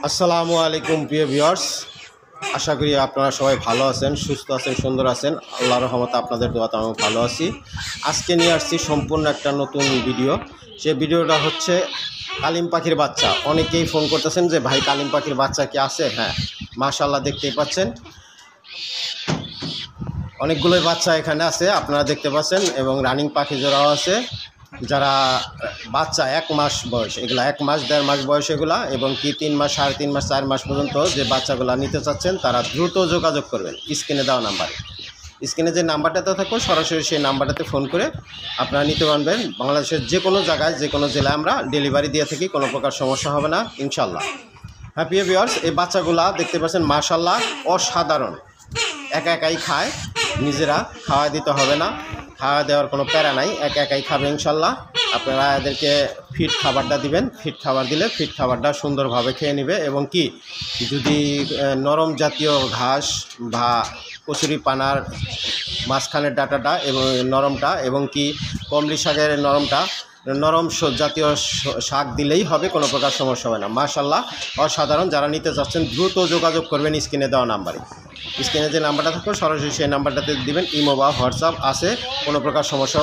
আসসালামু আলাইকুম প্রিয় ভিউয়ার্স, আশা করি আপনারা সবাই ভালো আছেন, সুস্থ আছেন, সুন্দর আছেন। আল্লাহর রহমতে আপনাদের দোয়াতে আমি ভালো আছি। আজকে নিয়ে আসছি সম্পূর্ণ একটা নতুন ভিডিও। সে ভিডিওটা হচ্ছে কালিম পাখির বাচ্চা। অনেকেই ফোন করতেছেন যে ভাই কালিম পাখির বাচ্চা কি আছে? হ্যাঁ, মাশাআল্লাহ দেখতেই পাচ্ছেন অনেকগুলোই বাচ্চা এখানে আছে, আপনারা দেখতে পাচ্ছেন, এবং রানিং পাখি জোড়াও আছে। যারা বাচ্চা 1 মাস বয়স, এগুলা 1 মাস 1.5 মাস বয়স এগুলা, এবং কি 3 মাস 3.5 মাস 4 মাস পর্যন্ত যে বাচ্চাগুলা নিতে চাচ্ছেন তারা দ্রুত যোগাযোগ করবেন স্ক্রিনে দেওয়া নাম্বারে। স্ক্রিনে যে নাম্বারটাতে থাকবে সরাসরি সেই নাম্বারটাতে ফোন করে আপনারা নিতে পারবেন। বাংলাদেশের যে কোনো জায়গায়, যে কোনো জেলায় আমরা ডেলিভারি দিয়ে থাকি, কোনো প্রকার সমস্যা হবে না ইনশাল্লাহ। হ্যাঁ প্রিয় ভিউয়ার্স, এই বাচ্চাগুলা দেখতে পাচ্ছেন মাশাআল্লাহ অসাধারণ। একা একাই খায়, নিজেরা খাওয়া দিতে হবে না, খাওয়া দেওয়ার কোনো প্যারা নাই, একা একাই খাবে ইনশাল্লাহ। আপনারা এদেরকে ফিট খাবারটা দিবেন, ফিট খাবার দিলে ফিট খাবারটা সুন্দরভাবে খেয়ে নেবে। এবং কি যদি নরম জাতীয় ঘাস বা কচুরি পানার মাঝখানের ডাটাটা এবং নরমটা, এবং কি কমলি শাকের নরম জাতীয় শাক দিলেই হবে, কোনো প্রকার সমস্যা হবে না। মাশাআল্লাহ অসাধারণ। যারা নিতে চাচ্ছেন দ্রুত যোগাযোগ করবেন স্ক্রিনে দেওয়া নাম্বারে। স্ক্রিনে যে নাম্বারটা থাকবে সরাসরি সেই নাম্বারটাতে দিবেন। ইমো বা হোয়াটসঅ্যাপ আছে, কোনো প্রকার সমস্যা হবে না।